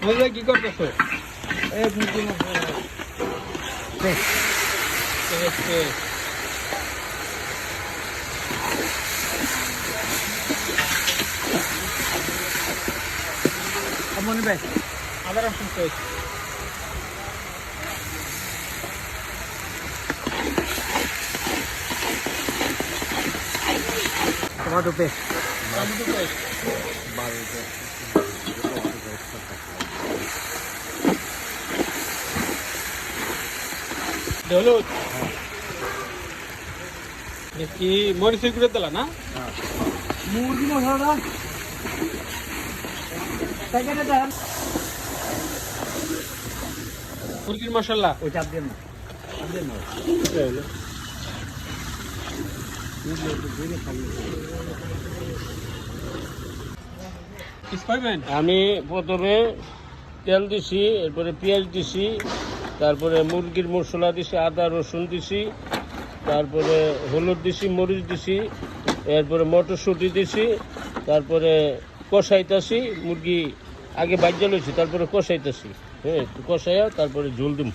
ভাই কি করতেছো? এই মুরগি মনে ভাই আবার রসুন paste, tomato paste tomato paste, হলুদ, কি মরিচের গুঁড়ো দিলা না? মুরগি মশলাটা প্যাকেটে দেন মুরগির মশলা ওই চাপ দেন না পিস পাইবেন। আমি প্রথমে তেল দিছি, এরপরে পেঁয়াজ দিছি, তারপরে মুরগির মশলা দিছি, আদা রসুন দিছি, তারপরে হলুদ দিছি, মরিচ দিছি, এরপরে মটরশুঁটি দিছি, তারপরে কষাইতাছি মুরগি আগে বাইজা লইছি, তারপরে কষাইতাছি, হ্যাঁ কষাইয়া তারপরে ঝোল দিম।